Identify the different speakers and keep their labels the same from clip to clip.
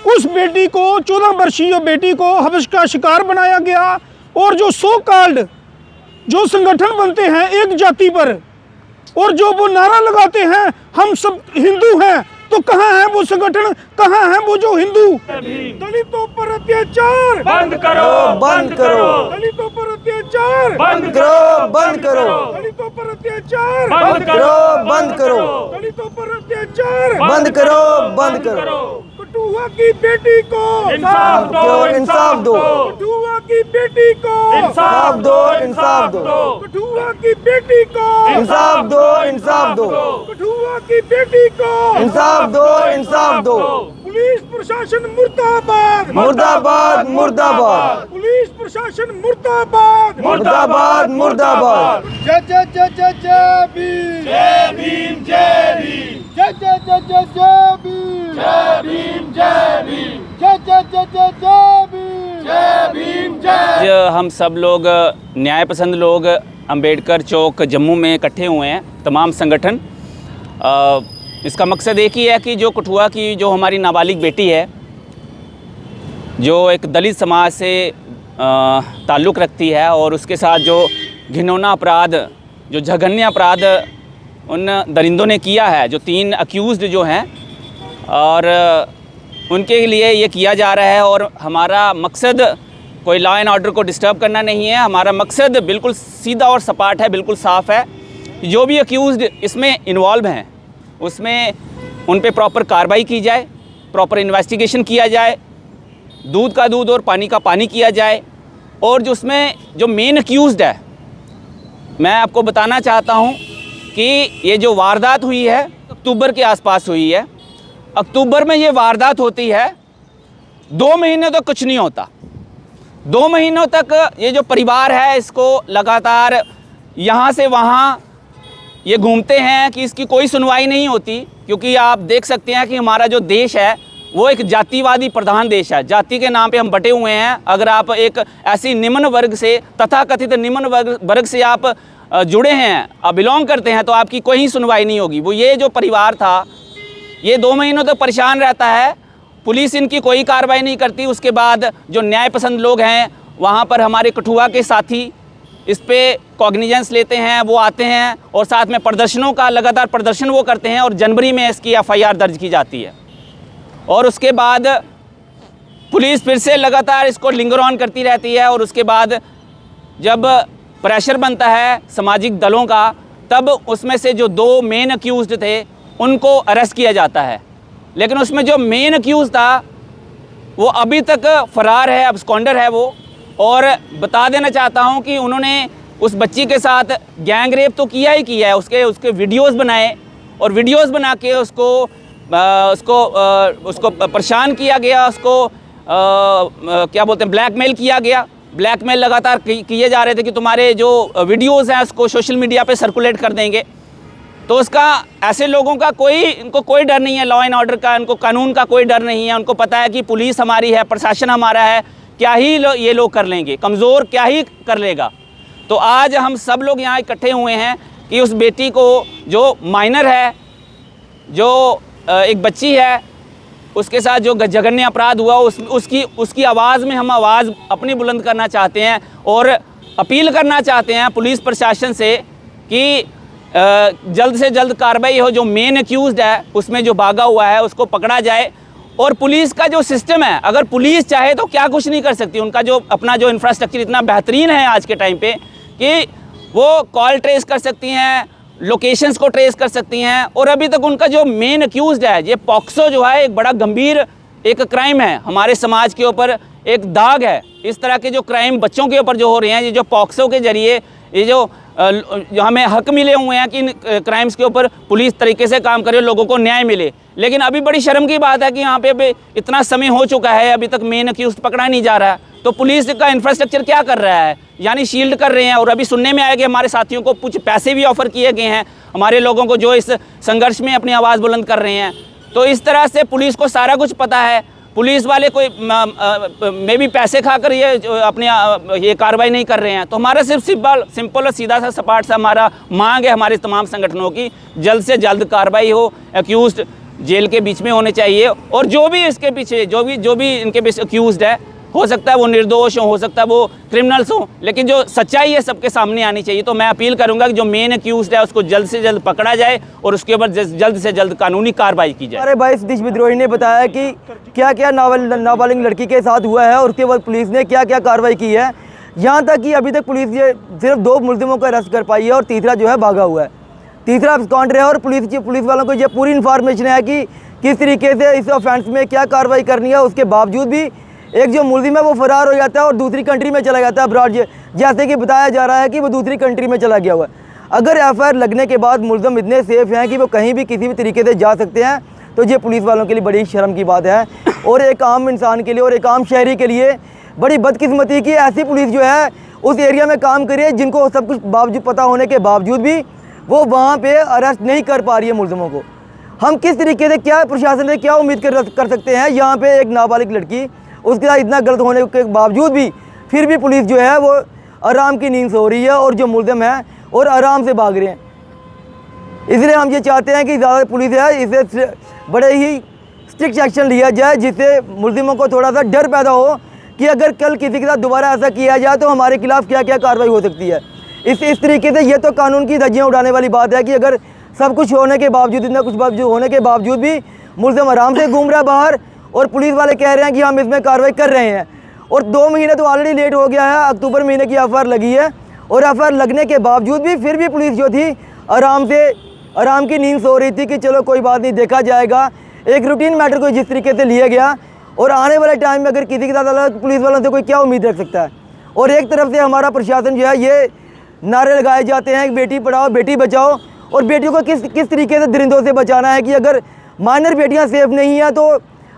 Speaker 1: उस बेटी को 14 वर्षीय बेटी को हवस का शिकार बनाया गया। और जो सो कॉल्ड जो संगठन बनते हैं एक जाति पर और जो वो नारा लगाते हैं हम सब हिंदू हैं, तो कहाँ है वो संगठन, कहाँ है वो जो हिंदू? दलितों पर अत्याचार
Speaker 2: बंद करो, बंद करो।
Speaker 1: दलितों पर अत्याचार
Speaker 2: बंद करो, बंद करो।
Speaker 1: दलितों पर अत्याचार
Speaker 2: बंद करो, बंद करो।
Speaker 1: दलितों पर अत्याचार
Speaker 2: बंद करो, बंद करो।
Speaker 1: कठुआ की बेटी को
Speaker 2: इंसाफ दो, इंसाफ दो।
Speaker 1: कठुआ की बेटी को
Speaker 2: इंसाफ दो, इंसाफ दो।
Speaker 1: कठुआ की बेटी को
Speaker 2: इंसाफ दो, इंसाफ दो।
Speaker 1: कठुआ की बेटी को
Speaker 2: इंसाफ दो, इंसाफ दो।
Speaker 1: पुलिस प्रशासन मुर्दाबाद
Speaker 2: मुर्दाबाद, मुर्दाबाद।
Speaker 1: पुलिस प्रशासन मुर्दाबाद
Speaker 2: मुर्दाबाद, मुर्दाबाद।
Speaker 1: जय जय जय जय जय भीम,
Speaker 2: जय भीम, जय भीम।
Speaker 1: जय जय जय जय जय भीम,
Speaker 2: जय भीम, जय भीम।
Speaker 1: जय जय जय जय जय भीम,
Speaker 2: जय भीम, जय।
Speaker 3: आज हम सब लोग न्याय पसंद लोग अंबेडकर चौक जम्मू में इकट्ठे हुए हैं, तमाम संगठन। इसका मकसद एक ही है कि जो कठुआ की जो हमारी नाबालिग बेटी है, जो एक दलित समाज से ताल्लुक़ रखती है और उसके साथ जो घिनौना अपराध, जो जघन्य अपराध उन दरिंदों ने किया है, जो 3 अक्यूज़्ड जो हैं, और उनके लिए ये किया जा रहा है। और हमारा मकसद कोई लॉ एंड ऑर्डर को डिस्टर्ब करना नहीं है। हमारा मकसद बिल्कुल सीधा और सपाट है, बिल्कुल साफ़ है। जो भी अक्यूज़्ड इसमें इन्वॉल्व हैं उसमें उन पे प्रॉपर कार्रवाई की जाए, प्रॉपर इन्वेस्टिगेशन किया जाए, दूध का दूध और पानी का पानी किया जाए। और जो उसमें जो मेन अक्यूज़्ड है, मैं आपको बताना चाहता हूँ कि ये जो वारदात हुई है अक्टूबर के आसपास हुई है। अक्टूबर में ये वारदात होती है, 2 महीने तो कुछ नहीं होता। 2 महीनों तक ये जो परिवार है इसको लगातार यहाँ से वहाँ ये घूमते हैं कि इसकी कोई सुनवाई नहीं होती। क्योंकि आप देख सकते हैं कि हमारा जो देश है वो एक जातिवादी प्रधान देश है। जाति के नाम पे हम बटे हुए हैं। अगर आप एक ऐसी निम्न वर्ग से, तथाकथित निम्न वर्ग से आप जुड़े हैं, आप बिलोंग करते हैं, तो आपकी कोई सुनवाई नहीं होगी। वो ये जो परिवार था ये 2 महीनों तक परेशान रहता है, पुलिस इनकी कोई कार्रवाई नहीं करती। उसके बाद जो न्याय पसंद लोग हैं वहाँ पर हमारे कठुआ के साथी इस पे कॉग्निजेंस लेते हैं, वो आते हैं और साथ में प्रदर्शनों का लगातार प्रदर्शन वो करते हैं और जनवरी में इसकी FIR दर्ज की जाती है। और उसके बाद पुलिस फिर से लगातार इसको लिंगर ऑन करती रहती है। और उसके बाद जब प्रेशर बनता है सामाजिक दलों का, तब उसमें से जो 2 मेन अक्यूज़्ड थे उनको अरेस्ट किया जाता है। लेकिन उसमें जो मेन अक्यूज़ था वो अभी तक फ़रार है, अब्सकॉन्डर है वो। और बता देना चाहता हूँ कि उन्होंने उस बच्ची के साथ गैंग रेप तो किया ही किया है। उसके वीडियोस बनाए और वीडियोस बना के उसको परेशान किया गया, उसको क्या बोलते हैं, ब्लैकमेल किया गया। ब्लैकमेल लगातार किए जा रहे थे कि तुम्हारे जो वीडियोस हैं उसको सोशल मीडिया पे सर्कुलेट कर देंगे। तो उसका ऐसे लोगों का इनको कोई डर नहीं है, लॉ एंड ऑर्डर का, इनको कानून का कोई डर नहीं है। उनको पता है कि पुलिस हमारी है, प्रशासन हमारा है, क्या ही ये लोग कर लेंगे, कमज़ोर क्या ही कर लेगा। तो आज हम सब लोग यहाँ इकट्ठे हुए हैं कि उस बेटी को, जो माइनर है, जो एक बच्ची है, उसके साथ जो जघन्य अपराध हुआ उसकी आवाज़ में हम आवाज़ अपनी बुलंद करना चाहते हैं और अपील करना चाहते हैं पुलिस प्रशासन से कि जल्द से जल्द कार्रवाई हो। जो मेन अक्यूज़्ड है उसमें जो भागा हुआ है उसको पकड़ा जाए। और पुलिस का जो सिस्टम है, अगर पुलिस चाहे तो क्या कुछ नहीं कर सकती। उनका जो अपना जो इंफ्रास्ट्रक्चर इतना बेहतरीन है आज के टाइम पे कि वो कॉल ट्रेस कर सकती हैं, लोकेशंस को ट्रेस कर सकती हैं। और अभी तक उनका जो मेन अक्यूज़्ड है, ये पॉक्सो जो है एक बड़ा गंभीर एक क्राइम है, हमारे समाज के ऊपर एक दाग है। इस तरह के जो क्राइम बच्चों के ऊपर जो हो रहे हैं, ये जो पॉक्सो के ज़रिए ये जो हमें हक मिले हुए हैं कि इन क्राइम्स के ऊपर पुलिस तरीके से काम करे, लोगों को न्याय मिले। लेकिन अभी बड़ी शर्म की बात है कि यहाँ पे अभी इतना समय हो चुका है, अभी तक मेन अक्यूज़्ड पकड़ा नहीं जा रहा है। तो पुलिस का इंफ्रास्ट्रक्चर क्या कर रहा है, यानी शील्ड कर रहे हैं। और अभी सुनने में आया कि हमारे साथियों को कुछ पैसे भी ऑफ़र किए गए हैं, हमारे लोगों को जो इस संघर्ष में अपनी आवाज़ बुलंद कर रहे हैं। तो इस तरह से पुलिस को सारा कुछ पता है। पुलिस वाले कोई में भी पैसे खाकर ये अपनी ये कार्रवाई नहीं कर रहे हैं। तो हमारा सिर्फ सिंपल और सीधा सा सपाट सा हमारा मांग है हमारे तमाम संगठनों की, जल्द से जल्द कार्रवाई हो। एक्यूज़्ड जेल के बीच में होने चाहिए। और जो भी इसके पीछे जो भी इनके पीछे अक्यूज़्ड है, हो सकता है वो निर्दोष हो सकता है वो क्रिमिनल्स हो, लेकिन जो सच्चाई है सबके सामने आनी चाहिए। तो मैं अपील करूंगा कि जो मेन अक्यूज़्ड है उसको जल्द से जल्द पकड़ा जाए और उसके ऊपर जल्द से जल्द कानूनी कार्रवाई की जाए।
Speaker 4: हमारे भाई सतीश विद्रोही ने बताया कि क्या क्या नाबालिग लड़की के साथ हुआ है और उसके बाद पुलिस ने क्या क्या कार्रवाई की है। यहाँ तक कि अभी तक पुलिस ये सिर्फ 2 मुलजिमों को अरेस्ट कर पाई है और तीसरा जो है भागा हुआ है, तीसरा एब्सकॉन्डर है। और पुलिस वालों को ये पूरी इन्फॉर्मेशन है कि किस तरीके से इस ऑफेंस में क्या कार्रवाई करनी है। उसके बावजूद भी एक जो मुलजिम है वो फरार हो जाता है और दूसरी कंट्री में चला जाता है अब्रॉड, जैसे कि बताया जा रहा है कि वो दूसरी कंट्री में चला गया हुआ है। अगर एफआईआर लगने के बाद मुलजिम इतने सेफ हैं कि वो कहीं भी किसी भी तरीके से जा सकते हैं, तो ये पुलिस वालों के लिए बड़ी शर्म की बात है और एक आम इंसान के लिए और एक आम शहरी के लिए बड़ी बदकिस्मती की ऐसी पुलिस जो है उस एरिया में काम कर रही है जिनको सब कुछ बावजूद पता होने के बावजूद भी वो वहाँ पे अरेस्ट नहीं कर पा रही है मुलजिमों को। हम किस तरीके से क्या प्रशासन से क्या उम्मीद कर सकते हैं। यहाँ पे एक नाबालिग लड़की, उसके साथ इतना गलत होने के बावजूद भी फिर भी पुलिस जो है वो आराम की नींद सो रही है और जो मुलजिम है और आराम से भाग रहे हैं। इसलिए हम ये चाहते हैं कि ज़्यादा पुलिस है इसे बड़े ही स्ट्रिक्ट एक्शन लिया जाए, जिससे मुलजिमों को थोड़ा सा डर पैदा हो कि अगर कल किसी के साथ दोबारा ऐसा किया जाए तो हमारे खिलाफ क्या क्या कार्रवाई हो सकती है। इस तरीके से ये तो कानून की धज्जियाँ उड़ाने वाली बात है कि अगर सब कुछ होने के बावजूद, इतना कुछ होने के बावजूद भी मुलजिम आराम से घूम रहा है बाहर और पुलिस वाले कह रहे हैं कि हम इसमें कार्रवाई कर रहे हैं। और 2 महीने तो ऑलरेडी लेट हो गया है, अक्टूबर महीने की एफआईआर लगी है और एफआईआर लगने के बावजूद भी फिर भी पुलिस जो थी आराम की नींद सो रही थी कि चलो कोई बात नहीं, देखा जाएगा। एक रूटीन मैटर को जिस तरीके से लिया गया और आने वाले टाइम में अगर किसी के साथ पुलिस वालों से कोई क्या उम्मीद रख सकता है। और एक तरफ से हमारा प्रशासन जो है ये नारे लगाए जाते हैं कि बेटी पढ़ाओ बेटी बचाओ, और बेटियों को किस तरीके से दरिंदों से बचाना है कि अगर माइनर बेटियां सेफ नहीं हैं तो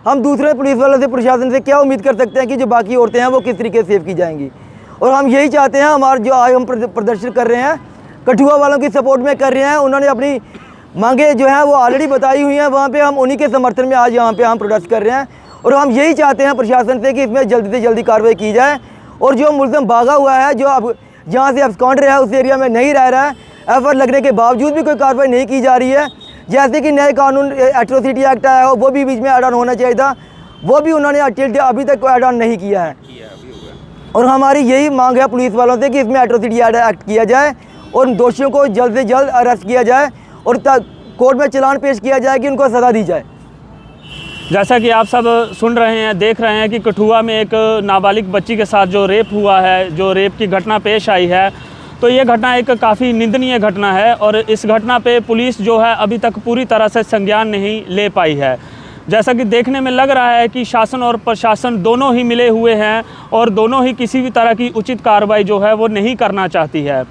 Speaker 4: हम दूसरे पुलिस वालों से प्रशासन से क्या उम्मीद कर सकते हैं कि जो बाकी औरतें हैं वो किस तरीके से सेफ की जाएंगी। और हम यही चाहते हैं, हमारे जो आज हम प्रदर्शन कर रहे हैं कठुआ वालों की सपोर्ट में कर रहे हैं, उन्होंने अपनी मांगे जो है वो ऑलरेडी बताई हुई हैं, वहाँ पे हम उन्हीं के समर्थन में आज यहाँ पे हम प्रोटेस्ट कर रहे हैं। और हम यही चाहते हैं प्रशासन से कि इसमें जल्दी से जल्दी कार्रवाई की जाए और जो मुलजिम भागा हुआ है, जो अब जहाँ से एब्सकॉन्डर है उस एरिया में नहीं रह रहा है, एफआईआर लगने के बावजूद भी कोई कार्रवाई नहीं की जा रही है। जैसे कि नए कानून एट्रोसिटी एक्ट आया हो वो भी बीच में ऐड ऑन होना चाहिए था, वो भी उन्होंने अभी तक ऐड ऑन नहीं किया है। और हमारी यही मांग है पुलिस वालों से कि इसमें एट्रोसिटी एक्ट किया जाए और दोषियों को जल्द से जल्द अरेस्ट किया जाए और कोर्ट में चालान पेश किया जाए कि उनको सज़ा दी जाए।
Speaker 5: जैसा कि आप सब सुन रहे हैं, देख रहे हैं कि कठुआ में एक नाबालिग बच्ची के साथ जो रेप हुआ है, जो रेप की घटना पेश आई है, तो ये घटना एक काफ़ी निंदनीय घटना है और इस घटना पे पुलिस जो है अभी तक पूरी तरह से संज्ञान नहीं ले पाई है। जैसा कि देखने में लग रहा है कि शासन और प्रशासन दोनों ही मिले हुए हैं और दोनों ही किसी भी तरह की उचित कार्रवाई जो है वो नहीं करना चाहती है।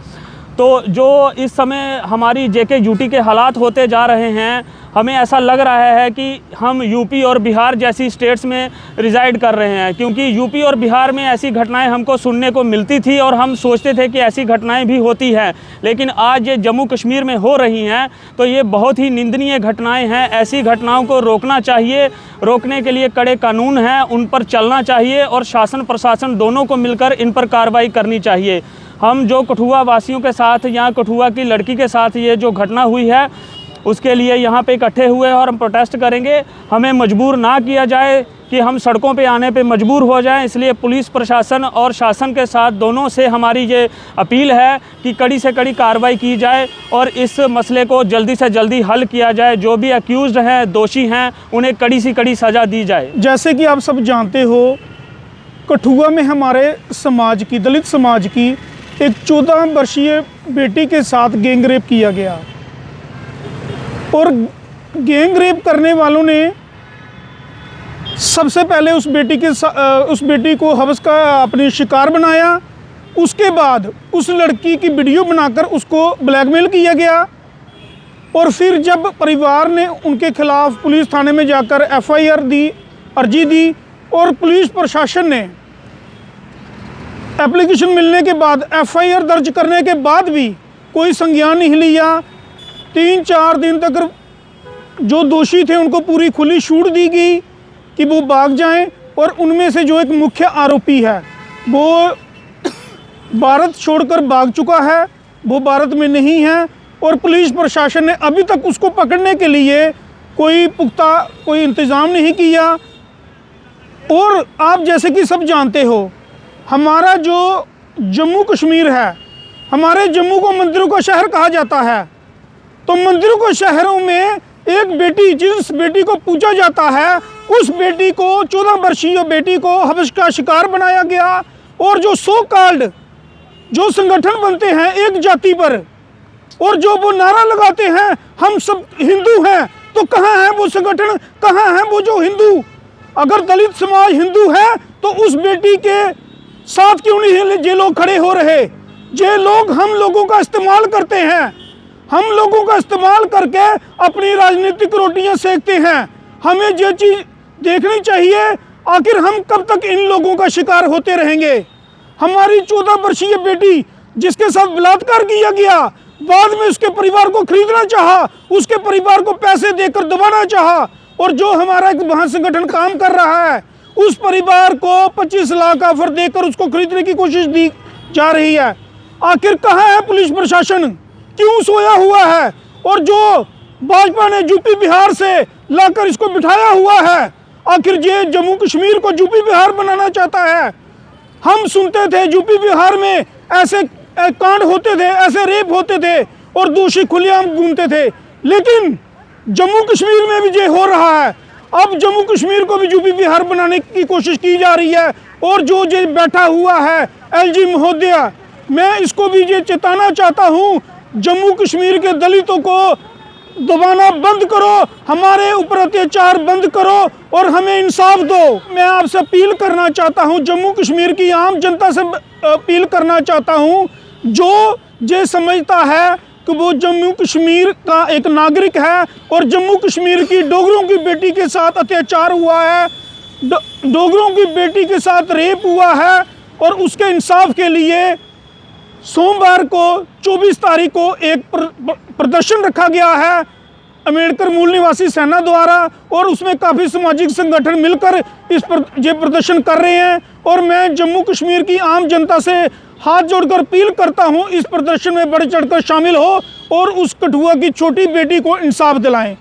Speaker 5: तो जो इस समय हमारी जेके यूटी के हालात होते जा रहे हैं, हमें ऐसा लग रहा है कि हम यूपी और बिहार जैसी स्टेट्स में रिज़ाइड कर रहे हैं, क्योंकि यूपी और बिहार में ऐसी घटनाएं हमको सुनने को मिलती थी और हम सोचते थे कि ऐसी घटनाएं भी होती हैं, लेकिन आज ये जम्मू कश्मीर में हो रही हैं तो ये बहुत ही निंदनीय घटनाएं हैं। ऐसी घटनाओं को रोकना चाहिए, रोकने के लिए कड़े कानून हैं, उन पर चलना चाहिए और शासन प्रशासन दोनों को मिलकर इन पर कार्रवाई करनी चाहिए। हम जो कठुआ वासियों के साथ या कठुआ की लड़की के साथ ये जो घटना हुई है उसके लिए यहाँ पे इकट्ठे हुए हैं और हम प्रोटेस्ट करेंगे। हमें मजबूर ना किया जाए कि हम सड़कों पे आने पे मजबूर हो जाएं, इसलिए पुलिस प्रशासन और शासन के साथ दोनों से हमारी ये अपील है कि कड़ी से कड़ी कार्रवाई की जाए और इस मसले को जल्दी से जल्दी हल किया जाए। जो भी अक्यूज़्ड हैं, दोषी हैं, उन्हें कड़ी से कड़ी सज़ा दी जाए।
Speaker 1: जैसे कि आप सब जानते हो, कठुआ में हमारे समाज की, दलित समाज की एक 14 वर्षीय बेटी के साथ गैंग रेप किया गया और गैंग रेप करने वालों ने सबसे पहले उस बेटी को हवस का अपने शिकार बनाया। उसके बाद उस लड़की की वीडियो बनाकर उसको ब्लैकमेल किया गया और फिर जब परिवार ने उनके खिलाफ पुलिस थाने में जाकर एफआईआर दी, अर्जी दी और पुलिस प्रशासन ने एप्लीकेशन मिलने के बाद एफआईआर दर्ज करने के बाद भी कोई संज्ञान नहीं लिया। 3-4 दिन तक जो दोषी थे उनको पूरी खुली छूट दी गई कि वो भाग जाएं और उनमें से जो एक मुख्य आरोपी है वो भारत छोड़कर भाग चुका है, वो भारत में नहीं है और पुलिस प्रशासन ने अभी तक उसको पकड़ने के लिए कोई पुख्ता कोई इंतज़ाम नहीं किया। और आप जैसे कि सब जानते हो, हमारा जो जम्मू कश्मीर है, हमारे जम्मू को मंदिरों का शहर कहा जाता है। तो मंदिरों के शहरों में एक बेटी, जिस बेटी को पूजा जाता है, उस बेटी को 14 वर्षीय बेटी को हवस का शिकार बनाया गया। और जो सो कॉल्ड जो संगठन बनते हैं एक जाति पर, और जो वो नारा लगाते हैं हम सब हिंदू हैं, तो कहाँ है वो संगठन, कहाँ है वो जो हिंदू? अगर दलित समाज हिंदू है तो उस बेटी के साथ क्यों नहीं ये लोग खड़े हो रहे? ये लोग हम लोगों का इस्तेमाल करते हैं, हम लोगों का इस्तेमाल करके अपनी राजनीतिक रोटियां सेकते हैं। हमें ये चीज़ देखनी चाहिए, आखिर हम कब तक इन लोगों का शिकार होते रहेंगे? हमारी 14 वर्षीय बेटी जिसके साथ बलात्कार किया गया, बाद में उसके परिवार को खरीदना चाहा, उसके परिवार को पैसे देकर दबाना चाहा, और जो हमारा एक महासंगठन काम कर रहा है उस परिवार को 25 लाख ऑफर देकर उसको खरीदने की कोशिश दी जा रही है। आखिर कहाँ है पुलिस प्रशासन, क्यों सोया हुआ है? और जो भाजपा ने यूपी बिहार से लाकर इसको बिठाया हुआ है, आखिर ये जम्मू कश्मीर को यूपी बिहार बनाना चाहता है। हम सुनते थे यूपी बिहार में ऐसे कांड होते थे, ऐसे रेप होते थे और दोषी खुलेआम घूमते थे, लेकिन जम्मू कश्मीर में भी ये हो रहा है। अब जम्मू कश्मीर को भी यूपी बिहार बनाने की कोशिश की जा रही है। और जो ये बैठा हुआ है एलजी महोदय, मैं इसको भी ये चेताना चाहता हूँ, जम्मू कश्मीर के दलितों को दबाना बंद करो, हमारे ऊपर अत्याचार बंद करो और हमें इंसाफ दो। मैं आपसे अपील करना चाहता हूँ, जम्मू कश्मीर की आम जनता से अपील करना चाहता हूँ, जो ये समझता है कि वो जम्मू कश्मीर का एक नागरिक है और जम्मू कश्मीर की डोगरों की बेटी के साथ अत्याचार हुआ है, डोगरों की बेटी के साथ रेप हुआ है, और उसके इंसाफ के लिए सोमवार को 24 तारीख को एक प्रदर्शन रखा गया है अम्बेडकर मूल निवासी सेना द्वारा, और उसमें काफ़ी सामाजिक संगठन मिलकर ये प्रदर्शन कर रहे हैं। और मैं जम्मू कश्मीर की आम जनता से हाथ जोड़कर अपील करता हूं, इस प्रदर्शन में बढ़ चढ़कर शामिल हो और उस कठुआ की छोटी बेटी को इंसाफ दिलाएं।